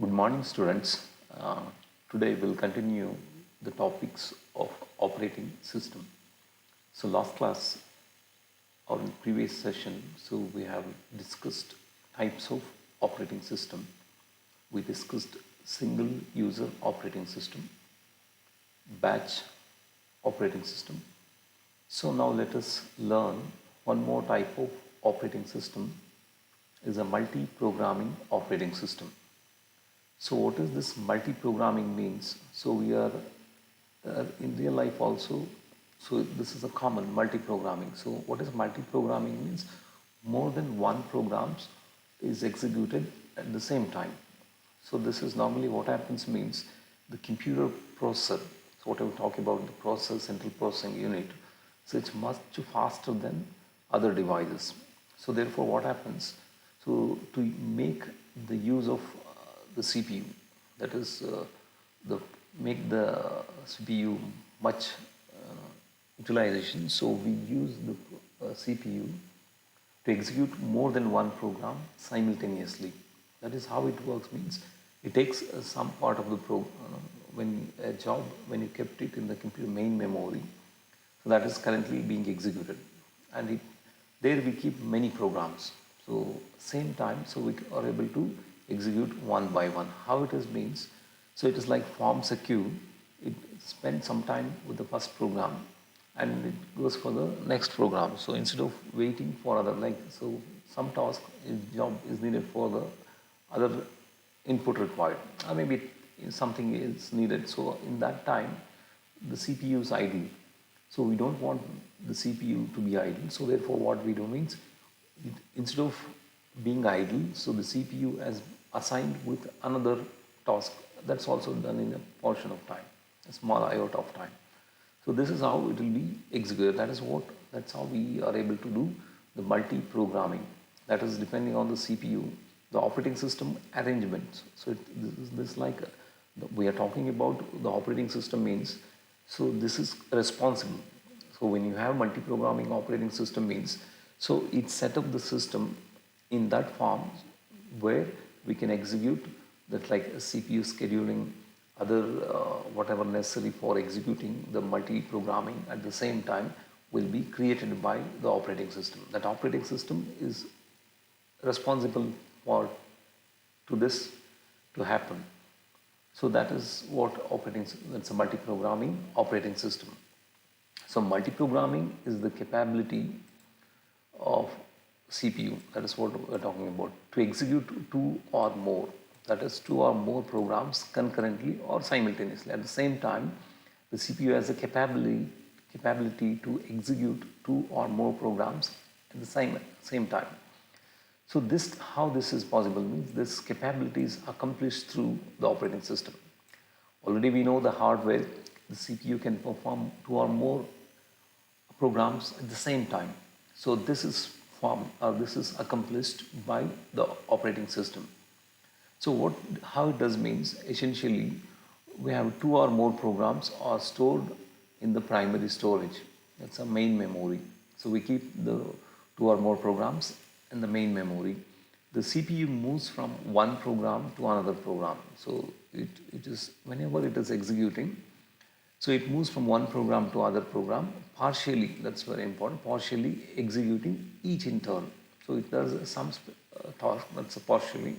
Good morning, students. Today we'll continue the topics of operating system. So last class or in previous session, so we have discussed types of operating system. We discussed single user operating system, batch operating system. So now let us learn one more type of operating system is a multi-programming operating system. So what is this multi-programming means? So we are in real life also, so this is a common multi-programming. So what is multi-programming means? More than one programs is executed at the same time. So this is normally what happens means the computer processor. So what I will talk about the processor, central processing unit. So it's much faster than other devices. So therefore what happens? So to make the use of the CPU, that is make the CPU much utilization. So we use the CPU to execute more than one program simultaneously. That is how it works. Means it takes some part of the when a job when you kept it in the computer main memory. So that is currently being executed, and there we keep many programs. So same time, so we are able to execute one by one. How it is means, so it is like forms a queue. It spends some time with the first program, and it goes for the next program. So instead of waiting for other, like so some task job is needed for the other input required, or maybe something is needed. So in that time, the CPU is idle. So we don't want the CPU to be idle. So therefore what we do means, instead of being idle, so the CPU has assigned with another task that's also done in a portion of time, a small iota of time. So this is how it will be executed. That's how we are able to do the multi-programming. That is depending on the CPU, the operating system arrangements. So this like we are talking about the operating system means, so this is responsible. So when you have multi-programming operating system means, so it set up the system in that form where we can execute that like CPU scheduling, other whatever necessary for executing the multi-programming at the same time will be created by the operating system. That operating system is responsible for to this to happen. So that is what that's a multi-programming operating system. So multi-programming is the capability of CPU, that is what we're talking about, to execute two or more, that is two or more programs concurrently or simultaneously. At the same time, the CPU has a capability to execute two or more programs at the same time. So how this is possible means this capability is accomplished through the operating system. Already we know the hardware, the CPU can perform two or more programs at the same time. So this is accomplished by the operating system. So how it does means, essentially we have two or more programs are stored in the primary storage. That's a main memory. So we keep the two or more programs in the main memory. The CPU moves from one program to another program. So it is whenever it is executing, so it moves from one program to other program, partially, that's very important, partially executing each in turn. So it does some task, that's a partially,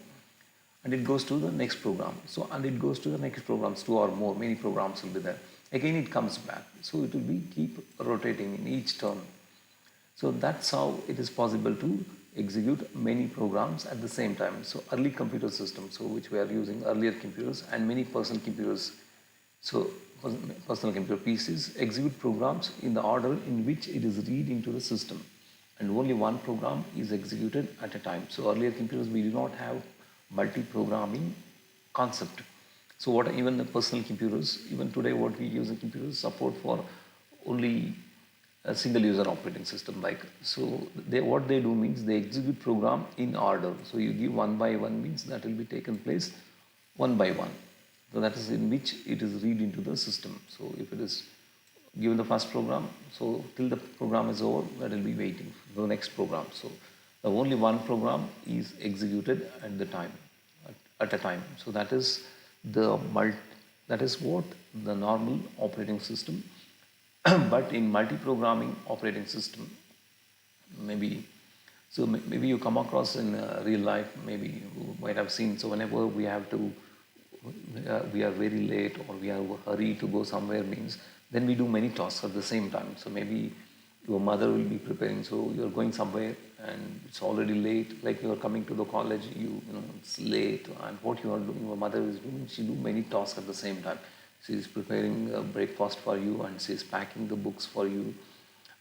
and it goes to the next program. So, and it goes to the next programs, two or more, many programs will be there. Again it comes back. So it will be keep rotating in each turn. So that's how it is possible to execute many programs at the same time. So early computer systems, so which we are using earlier computers and many personal computers, so personal computer PCs execute programs in the order in which it is read into the system, and only one program is executed at a time. So earlier computers we do not have multi-programming concept. So what even the personal computers, even today what we use in computers support for only a single user operating system. Like so what they do means they execute program in order. So you give one by one means that will be taken place one by one. So that is in which it is read into the system. So if it is given the first program, so till the program is over, that will be waiting for the next program. So the only one program is executed at the time, at a time. So that is the that is what the normal operating system. But in multi-programming operating system, maybe maybe you come across in real life, maybe you might have seen. So whenever we have to we are very late or we are in a hurry to go somewhere means, then we do many tasks at the same time. So maybe your mother will be preparing, so you're going somewhere and it's already late, like you're coming to the college, you know it's late, and what you are doing, your mother is doing, she do many tasks at the same time. She is preparing breakfast for you, and she is packing the books for you,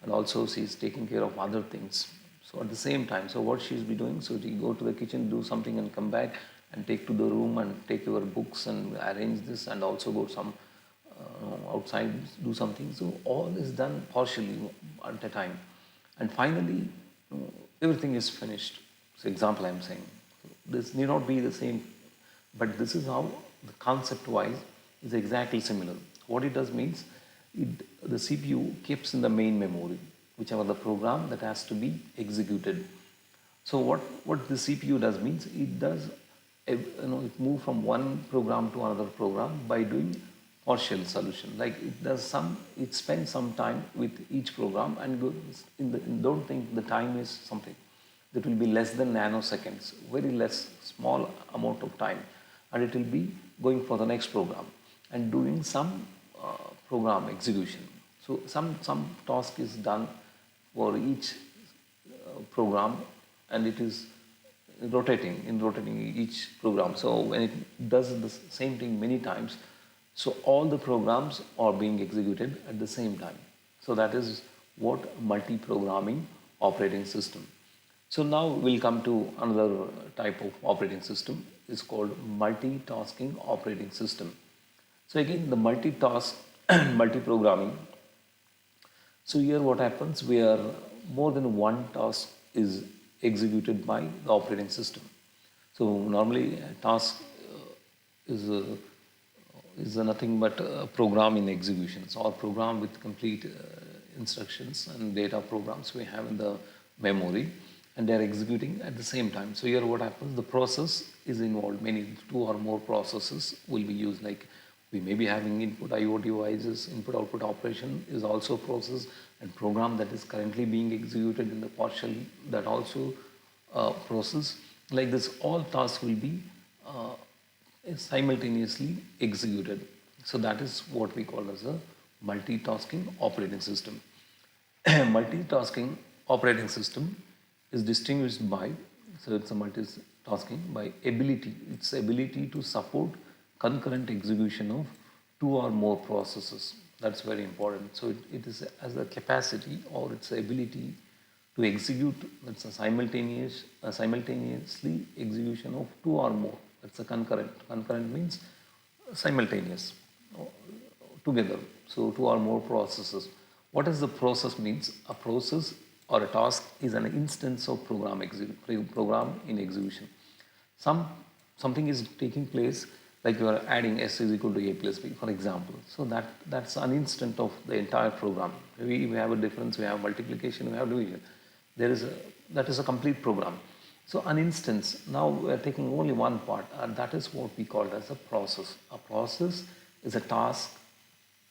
and also she is taking care of other things. So at the same time, so what she's be doing, so she go to the kitchen, do something, and come back and take to the room and take your books and arrange this, and also go some outside, do something. So all is done partially at a time, and finally everything is finished. So example I'm saying, this need not be the same, but this is how the concept wise is exactly similar. What it does means, the CPU keeps in the main memory whichever the program that has to be executed. So what the CPU does means, it does it move from one program to another program by doing partial solution. Like it spends some time with each program, and don't think the time is something that will be less than nanoseconds, very less, small amount of time, and it will be going for the next program and doing some program execution. So some task is done for each program, and it is rotating each program. So when it does the same thing many times, so all the programs are being executed at the same time. So that is what multi-programming operating system. So now we'll come to another type of operating system. It's called multitasking operating system. So again, the multitask, multi-programming. So here what happens, where more than one task is executed by the operating system. So normally a task is nothing but a program in execution. So our program with complete instructions and data programs we have in the memory, and they are executing at the same time. So here what happens, the process is involved, many two or more processes will be used. Like we may be having input IO devices, input output operation is also process, and program that is currently being executed in the partial, that also process. Like this, all tasks will be simultaneously executed. So that is what we call as a multitasking operating system. Multitasking operating system is distinguished by, so it's a multitasking by its ability to support concurrent execution of two or more processes. That's very important. So it is as a capacity, or its ability to execute, that's a simultaneously execution of two or more. That's a concurrent. Concurrent means simultaneous, together. So two or more processes. What does the process means? A process or a task is an instance of program in execution. Something is taking place, like you are adding s is equal to a plus b, for example. So that's an instant of the entire program. Maybe we have a difference, we have multiplication, we have division. That is a complete program. So an instance, now we are taking only one part, and that is what we call as a process. A process is a task,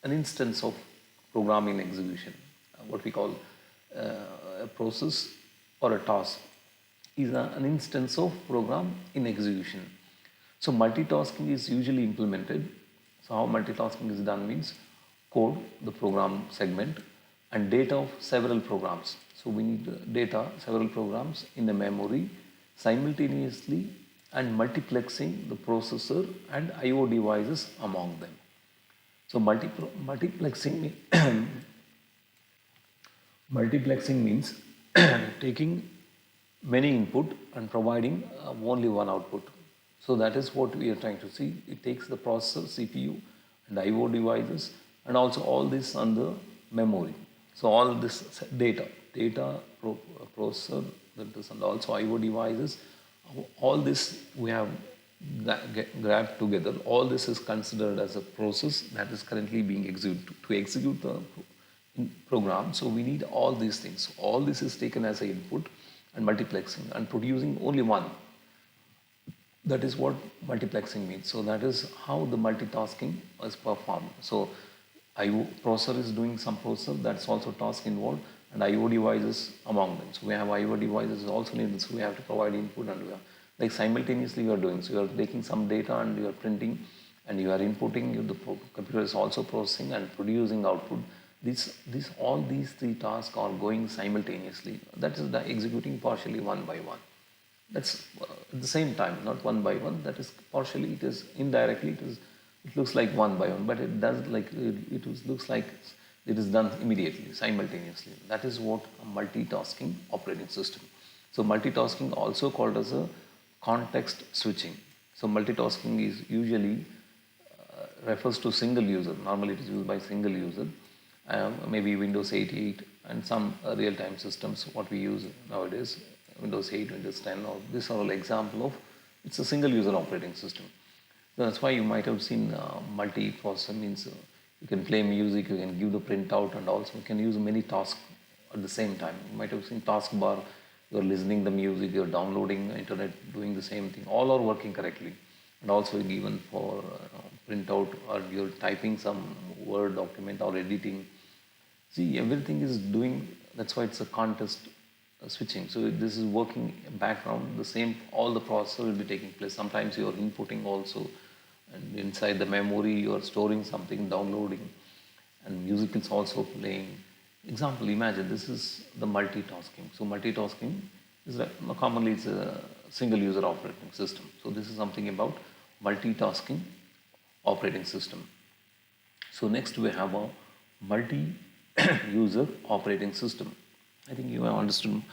an instance of program in execution. What we call a process or a task is an instance of program in execution. So multitasking is usually implemented. So how multitasking is done means, code, the program segment, and data of several programs. So we need data, several programs in the memory simultaneously, and multiplexing the processor and IO devices among them. So multiplexing multiplexing means taking many input and providing only one output. So that is what we are trying to see. It takes the processor, CPU, and IO devices, and also all this on the memory. So all this data, processor, that is, and also IO devices, all this we have grabbed together. All this is considered as a process that is currently being executed. To execute the program, so we need all these things. All this is taken as an input and multiplexing and producing only one. That is what multiplexing means. So that is how the multitasking is performed. So IO processor is doing some processor, that's also task involved, and IO devices among them. So we have IO devices also needed, so we have to provide input, and we are like simultaneously we are doing. So you are taking some data and you are printing and you are inputting, the computer is also processing and producing output. All these three tasks are going simultaneously. That is the executing partially one by one. That's at the same time, not one by one. That is partially, it is indirectly, it looks like one by one, but it does like, looks like it is done immediately, simultaneously. That is what a multitasking operating system. So multitasking also called as a context switching. So multitasking is usually refers to single user. Normally it is used by single user. Maybe Windows 8 and some real-time systems, what we use nowadays, Windows 8, Windows 10, or this are all example of, it's a single user operating system. So that's why you might have seen multi-processor means you can play music, you can give the printout, and also you can use many tasks at the same time. You might have seen taskbar, you're listening the music, you're downloading internet, doing the same thing. All are working correctly. And also even for printout, or you're typing some Word document or editing. See, everything is doing, that's why it's a context switching. So this is working background, the same, all the processor will be taking place. Sometimes you are inputting also, and inside the memory you are storing something, downloading, and music is also playing. Example, imagine this is the multitasking. So multitasking is commonly it's a single user operating system. So this is something about multitasking operating system. So next we have a multi-user operating system. I think you have understood.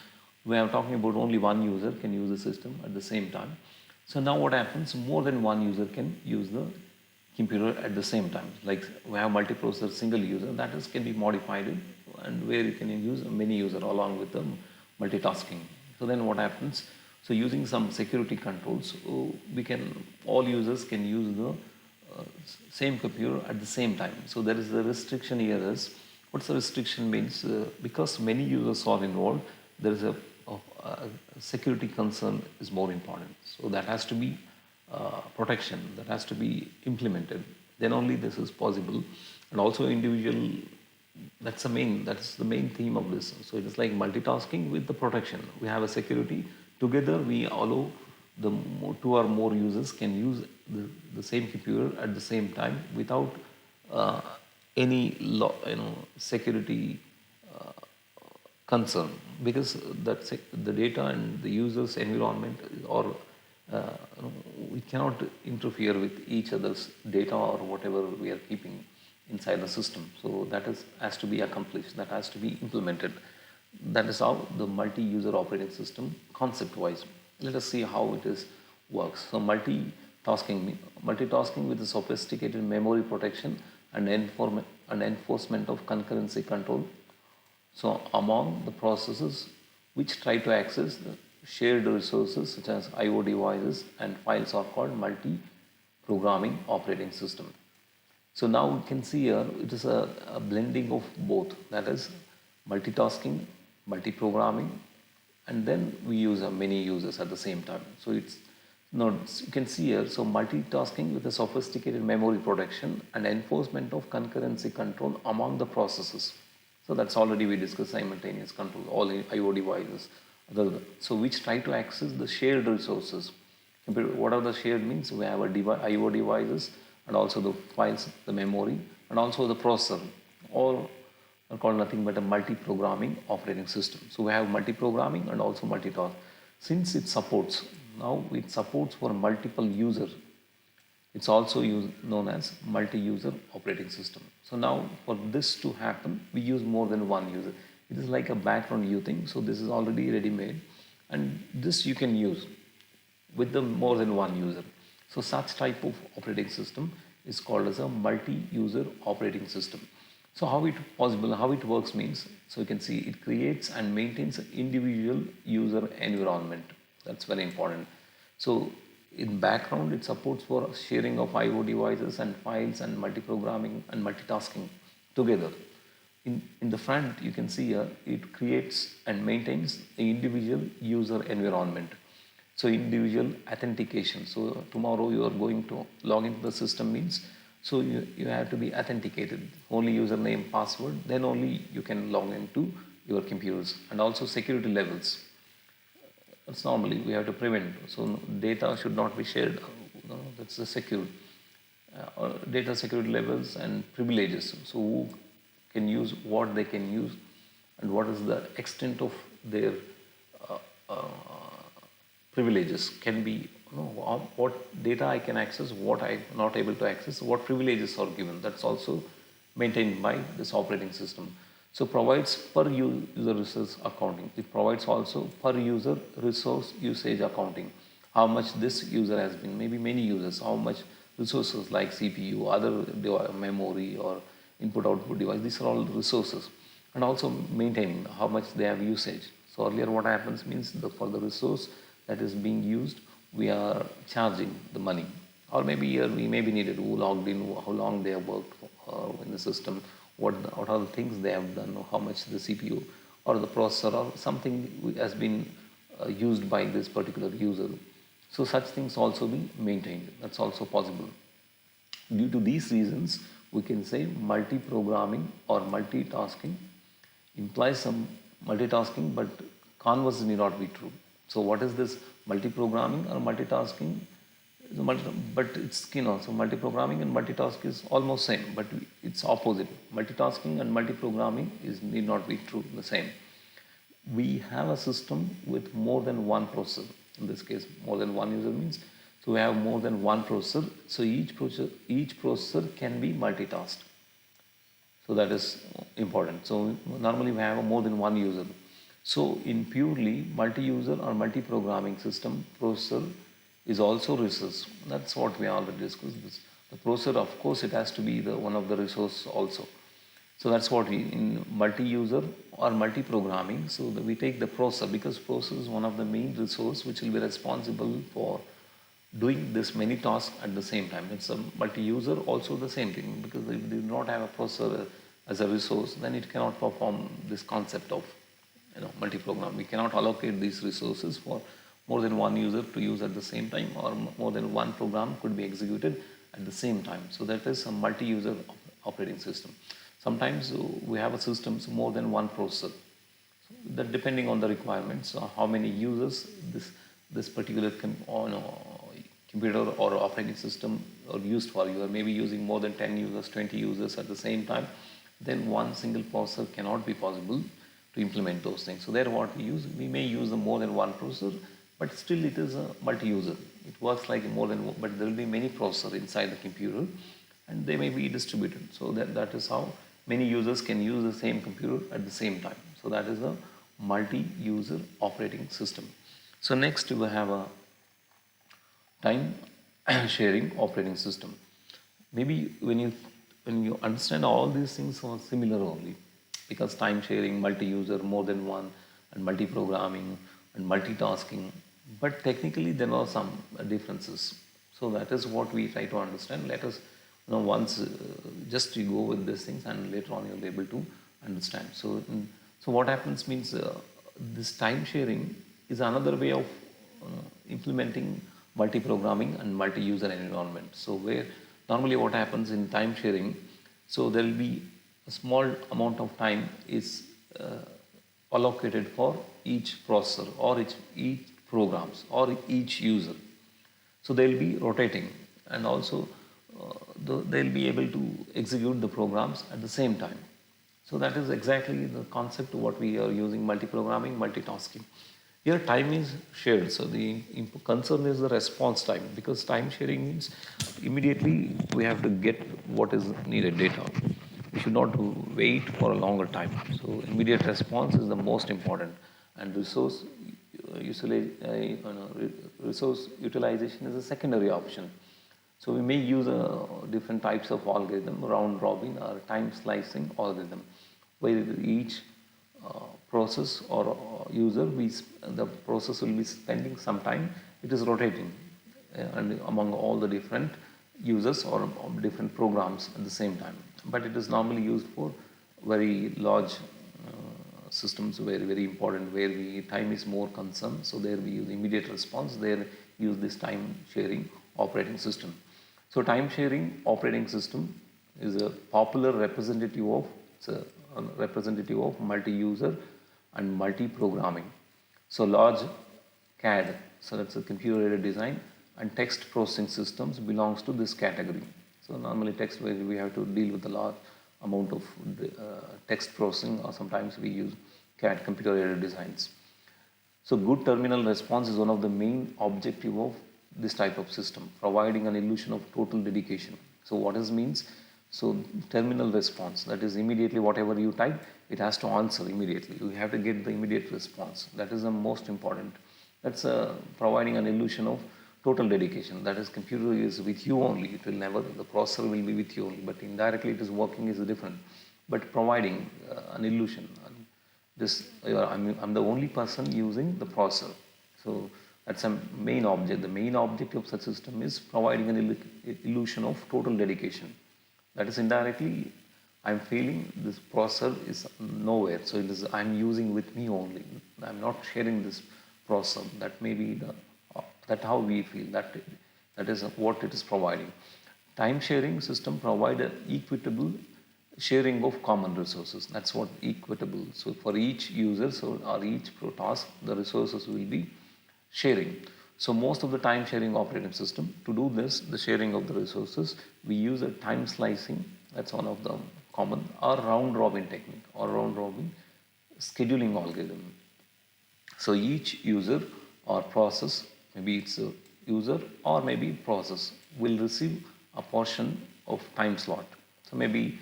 We are talking about only one user can use the system at the same time. So now what happens? More than one user can use the computer at the same time. Like we have multiprocessor single user, that is can be modified, and where you can use many user along with the multitasking. So then what happens? So using some security controls, we can, all users can use the same computer at the same time. So there is a restriction here is, what's the restriction means? Because many users are involved, there is a security concern is more important. So that has to be protection, that has to be implemented. Then only this is possible. And also individual, that's the main theme of this. So it is like multitasking with the protection. We have a security. Together we allow two or more users can use the same computer at the same time without any security concern, because the data and the user's environment, or we cannot interfere with each other's data or whatever we are keeping inside the system. So that has to be accomplished, that has to be implemented. That is how the multi-user operating system concept-wise. Let us see how it works. So multitasking with a sophisticated memory protection and enforcement of concurrency control. So among the processes which try to access the shared resources such as IO devices and files are called multi-programming operating system. So now we can see here it is a blending of both, that is multitasking, multi-programming, and then we use many users at the same time. So it's not, you can see here, so multitasking with a sophisticated memory protection and enforcement of concurrency control among the processes. So that's already we discussed simultaneous control, all IO devices. So which try to access the shared resources. What are the shared means? We have IO devices and also the files, the memory, and also the processor. All are called nothing but a multi-programming operating system. So we have multi-programming and also multitask. Since it supports for multiple users, it's also known as multi-user operating system. So now for this to happen, we use more than one user. It is like a background view thing. So this is already ready-made, and this you can use with the more than one user. So such type of operating system is called as a multi-user operating system. So how it works means, so you can see it creates and maintains an individual user environment. That's very important. So in background, it supports for sharing of IO devices and files and multi-programming and multitasking together. In the front, you can see here, it creates and maintains the individual user environment. So individual authentication. So tomorrow you are going to log into the system means, so you have to be authenticated. Only username, password, then only you can log into your computers. And also security levels. That's normally we have to prevent. So data should not be shared. That's the secure. Data security levels and privileges. So who can use what they can use, and what is the extent of their uh, uh, privileges can be, what data I can access, what I'm not able to access, what privileges are given. That's also maintained by this operating system. So provides per user resource accounting. It provides also per user resource usage accounting. How much this user has been, maybe many users, how much resources like CPU, other memory or input output device, these are all resources. And also maintaining how much they have usage. So earlier what happens means, for the resource that is being used, we are charging the money. Or maybe here we may be needed, who logged in, how long they have worked in the system, what are the things they have done, how much the CPU or the processor or something has been used by this particular user. So such things also be maintained. That's also possible. Due to these reasons, we can say multi-programming or multitasking implies some multitasking, but converse need not be true. So what is this multi-programming or multitasking? But it's, so multi-programming and multitask is almost same, but it's opposite. Multitasking and multi-programming need not be true, the same. We have a system with more than one processor. In this case, more than one user means, so we have more than one processor. So each processor can be multitasked. So that is important. So normally we have more than one user. So in purely multi-user or multi-programming system, processor is also resource. That's what we already discussed. The processor, of course, it has to be one of the resource also. So that's what we, in multi-user or multi-programming, so we take the processor, because processor is one of the main resource which will be responsible for doing this many tasks at the same time. It's a multi-user also the same thing, because if they do not have a processor as a resource, then it cannot perform this concept of multi-program. We cannot allocate these resources for more than one user to use at the same time, or more than one program could be executed at the same time. So that is a multi-user operating system. Sometimes we have a system more than one processor. That depending on the requirements, how many users this particular computer or operating system are used for. You are maybe using more than 10 users, 20 users at the same time, then one single processor cannot be possible to implement those things. So there what we may use more than one processor, but still it is a multi-user. It works like more than one, but there will be many processors inside the computer and they may be distributed. So that is how many users can use the same computer at the same time. So that is a multi-user operating system. So next we have a time sharing operating system. Maybe when you understand all these things are similar only, because time sharing, multi-user, more than one, and multi-programming and multitasking, but technically there are some differences. So that is what we try to understand. Let us once just you go with these things, and later on you'll be able to understand. So what happens means, this time sharing is another way of implementing multi-programming and multi-user environment. So where normally what happens in time sharing, so there will be a small amount of time is allocated for each processor or each programs or each user. So they'll be rotating, and also they'll be able to execute the programs at the same time. So that is exactly the concept of what we are using, multi-programming, multitasking. Here time is shared, so the concern is the response time, because time sharing means immediately we have to get what is needed data. We should not wait for a longer time. So immediate response is the most important, and resource resource utilization is a secondary option. So we may use different types of algorithm, round robin or time slicing algorithm, where each process or user, the process will be spending some time, it is rotating and among all the different users or different programs at the same time. But it is normally used for very large systems very, very important, where time is more concerned. So there we use immediate response. There use this time sharing operating system. So time sharing operating system is a popular representative of multi-user and multi-programming. So large CAD, so that's a computer-aided design, and text processing systems belongs to this category. So normally text, where we have to deal with a large amount of text processing, or sometimes we use CAD, computer-aided designs. So good terminal response is one of the main objective of this type of system, providing an illusion of total dedication. So what this means? So terminal response, that is immediately whatever you type, it has to answer immediately. You have to get the immediate response. That is the most important. That's providing an illusion of total dedication. That is, computer is with you only. It will never, the processor will be with you only, but indirectly it is working is different. But providing an illusion. I'm the only person using the processor. So that's a main object. The main object of such system is providing an illusion of total dedication. That is, indirectly, I'm feeling this processor is nowhere. So it is, I'm using with me only. I'm not sharing this processor. That may be that how we feel. That is what it is providing. Time sharing system provide an equitable sharing of common resources. That's what equitable. So for each user, or each task, the resources will be sharing. So most of the time sharing operating system, to do this, the sharing of the resources, we use a time slicing. That's one of the common, or round robin technique, or round robin scheduling algorithm. So each user or process, maybe it's a user or maybe process, will receive a portion of time slot. So maybe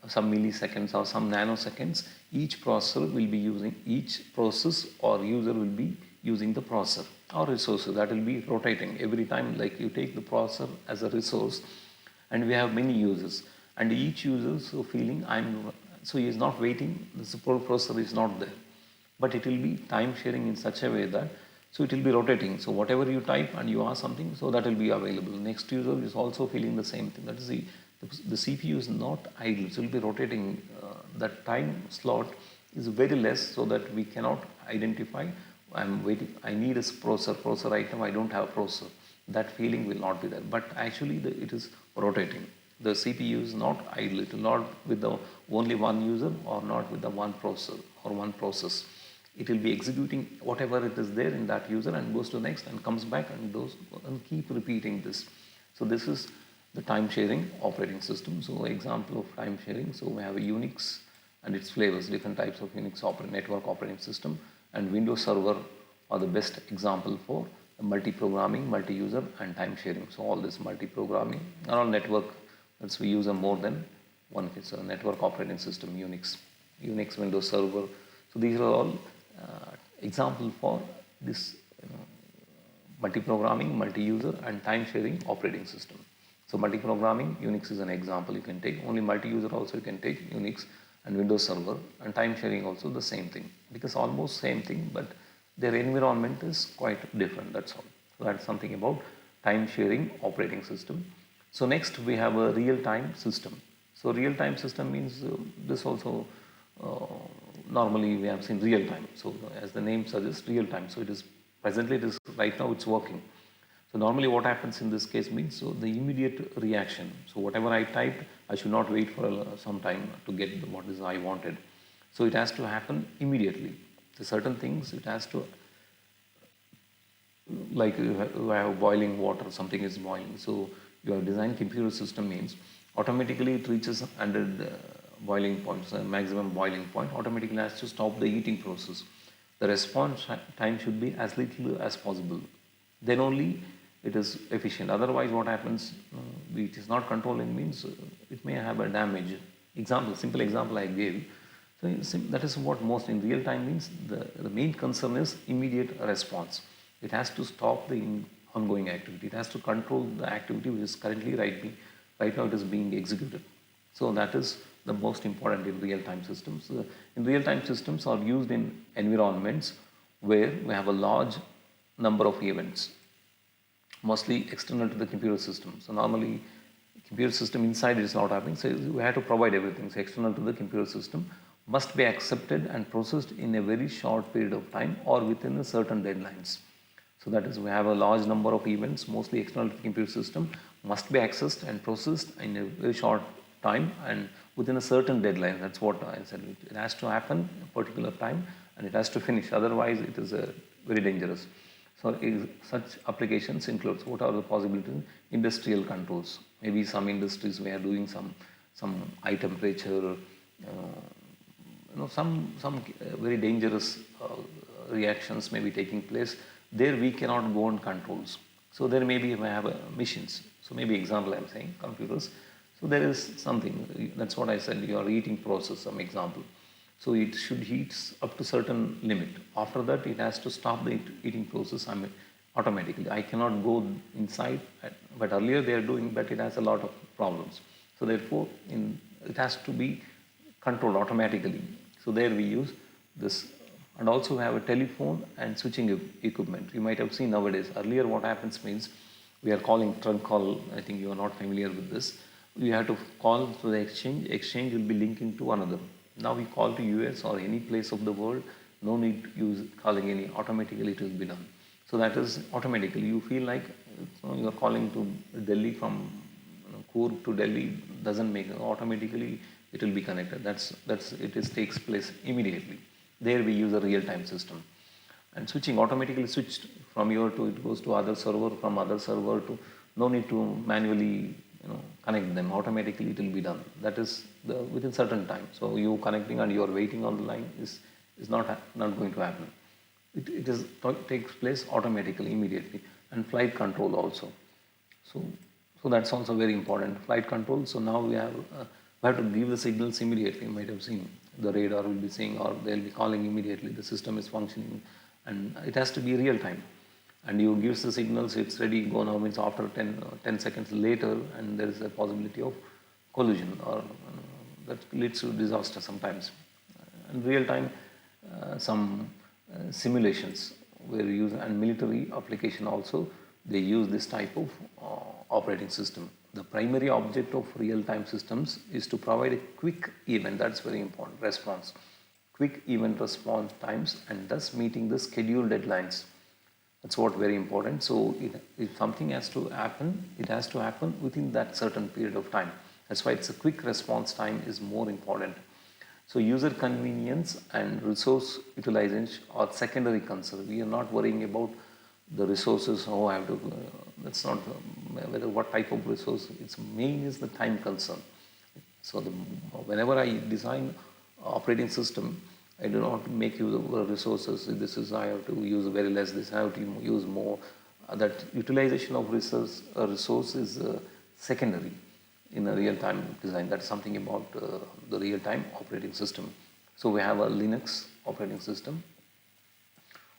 some milliseconds or some nanoseconds, each processor will be using, each process or user will be using the processor or resources that will be rotating every time. Like you take the processor as a resource, and we have many users, and each user so feeling so he is not waiting, the processor is not there, but it will be time sharing in such a way that so it will be rotating. So whatever you type and you ask something, so that will be available. Next user is also feeling the same thing. That is the CPU is not idle, so it will be rotating. That time slot is very less, so that we cannot identify, I'm waiting, I need a processor item, I don't have a processor. That feeling will not be there. But actually it is rotating. The CPU is not idle. It will not with the only one user, or not with the one processor or one process. It will be executing whatever it is there in that user and goes to next and comes back and goes and keep repeating this. So this is the time sharing operating system. So example of time sharing. So we have a Unix and its flavors, different types of Unix network operating system, and Windows Server are the best example for multi-programming, multi-user, and time sharing. So all this multi-programming and all network, that's we use a more than one. It's a network operating system, Unix, Windows Server. So these are all example for this multi-programming, multi-user, and time-sharing operating system. So multi-programming, Unix is an example you can take. Only multi-user also you can take Unix and Windows Server, and time-sharing also the same thing, because almost same thing, but their environment is quite different. That's all. So that's something about time-sharing operating system. So next we have a real-time system. So real-time system means this also normally we have seen real time. So as the name suggests, real time. So it is presently, it is right now it's working. So normally what happens in this case means, so the immediate reaction. So whatever I typed, I should not wait for some time to get what is I wanted. So it has to happen immediately. So certain things it has to, like you have boiling water, something is boiling. So you have designed computer system means automatically it reaches 100 boiling points, maximum boiling point, automatically has to stop the heating process. The response time should be as little as possible. Then only it is efficient. Otherwise, what happens, it is not controlling means it may have a damage. Simple example I gave. So that is what most in real time means. The main concern is immediate response. It has to stop the ongoing activity. It has to control the activity which is currently right now it is being executed. So that is the most important in real-time systems. In real-time systems are used in environments where we have a large number of events, mostly external to the computer system. So normally computer system inside is not happening, so we have to provide everything. So external to the computer system, must be accepted and processed in a very short period of time or within a certain deadlines. So that is, we have a large number of events, mostly external to the computer system, must be accessed and processed in a very short time and within a certain deadline. That's what I said. It has to happen in a particular time and it has to finish. Otherwise, it is very dangerous. So such applications includes what are the possibilities? Industrial controls. Maybe some industries we are doing some high temperature, some very dangerous reactions may be taking place. There we cannot go on controls. So there maybe we have machines. So maybe example I am saying computers. So there is something. That's what I said. Your eating process. Some example. So it should heat up to certain limit. After that, it has to stop the eating process automatically. I cannot go inside, but earlier they are doing, but it has a lot of problems. So therefore, it has to be controlled automatically. So there we use this, and also we have a telephone and switching equipment. You might have seen nowadays. Earlier, what happens means we are calling trunk call. I think you are not familiar with this. We have to call to the exchange. Exchange will be linking to another. Now we call to US or any place of the world, no need to use calling any, automatically it will be done. So that is automatically. You feel like you are calling to Delhi from Coorg to Delhi, doesn't make it. Automatically it will be connected. Takes place immediately. There we use a real-time system. And switching automatically switched from here to it goes to other server, from other server to, no need to manually connect them. Automatically it will be done. That is within certain time. So you connecting and you are waiting on the line is not going to happen. It takes place automatically, immediately. And flight control also. So that's also very important. Flight control. So now we have to give the signals immediately. You might have seen the radar will be saying, or they'll be calling immediately. The system is functioning, and it has to be real time. And you give the signals, it's ready, go now, means after 10 seconds later, and there is a possibility of collision, or that leads to disaster sometimes. And real time, some simulations where you use, and military application also, they use this type of operating system. The primary object of real-time systems is to provide a quick event, that's very important, response. Quick event response times, and thus meeting the scheduled deadlines. That's what very important. So if something has to happen, it has to happen within that certain period of time. That's why it's a quick response time is more important. So user convenience and resource utilization are secondary concern. We are not worrying about the resources, I have to, that's not whether what type of resource. It's main is the time concern. So whenever I design operating system, I do not make use of resources. This is, I have to use very less, this I have to use more. That utilization of resource is secondary in a real-time design. That's something about the real-time operating system. So we have a Linux operating system,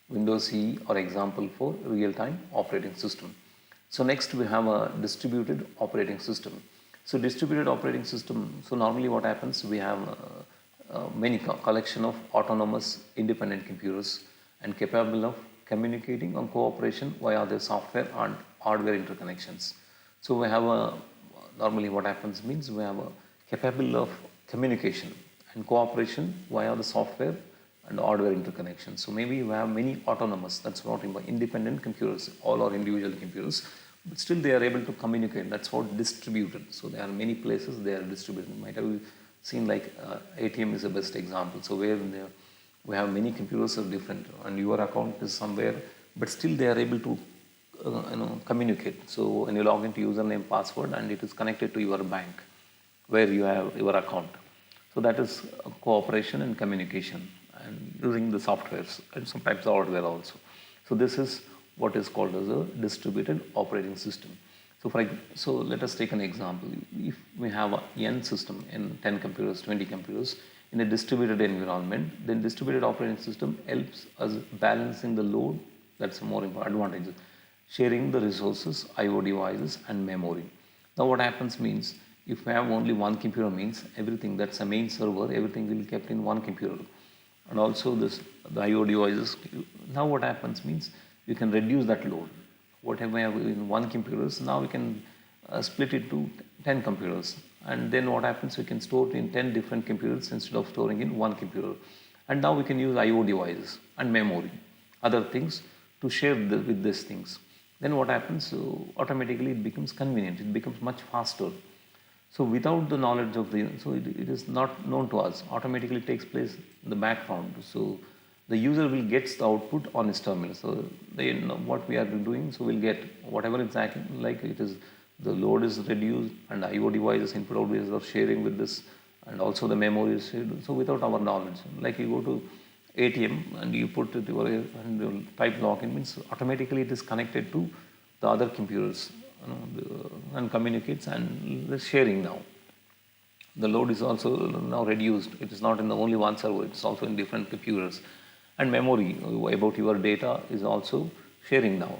Windows CE or example for real-time operating system. So next we have a distributed operating system. So distributed operating system, so normally what happens, we have many collection of autonomous independent computers and capable of communicating on cooperation via their software and hardware interconnections. So we have normally what happens means we have a capable of communication and cooperation via the software and hardware interconnection. So maybe we have many autonomous, that's what independent computers, all are individual computers, but still they are able to communicate. That's what distributed. So there are many places they are distributed. You might have seen like ATM is the best example. So where we have many computers are different and your account is somewhere, but still they are able to communicate. So when you log into username, password, and it is connected to your bank where you have your account. So that is cooperation and communication, and using the softwares and sometimes the hardware also. So this is what is called as a distributed operating system. So let us take an example. If we have a N system in 10 computers, 20 computers in a distributed environment, then distributed operating system helps us balancing the load. That's more important advantages. Sharing the resources, IO devices and memory. Now what happens means, if we have only one computer means everything, that's a main server, everything will be kept in one computer. And also the IO devices. Now what happens means, you can reduce that load. Whatever we have in one computer, now we can split it to 10 computers. And then what happens, we can store it in 10 different computers instead of storing in one computer. And now we can use IO devices and memory, other things to share with these things. Then what happens, so automatically it becomes convenient, it becomes much faster. So without the knowledge of it is not known to us, automatically takes place in the background. So the user will get the output on his terminal. So they know what we are doing, so we'll get whatever exactly, like it is, the load is reduced and IO devices, input out devices are sharing with this, and also the memory is shared. So without our knowledge, like you go to ATM and you put it and you type login, means automatically it is connected to the other computers, and communicates and the sharing now. The load is also now reduced. It is not in the only one server, it is also in different computers. And memory about your data is also sharing now.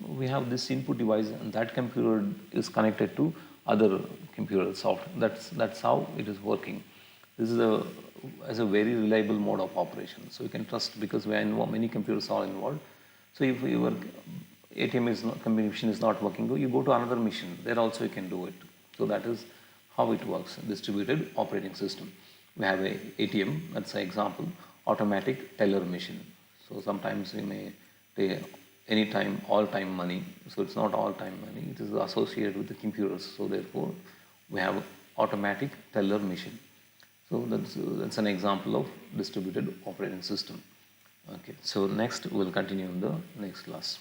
We have this input device and that computer is connected to other computer software. That's how it is working. This is a very reliable mode of operation. So you can trust, because many computers are involved. So if your ATM machine is not working, you go to another machine. There also you can do it. So that is how it works, distributed operating system. We have a ATM, that's an example, automatic teller machine. So sometimes we may pay anytime, all time money. So it's not all time money, it is associated with the computers. So therefore, we have automatic teller machine. So that's an example of distributed operating system. Okay, so next we'll continue in the next class.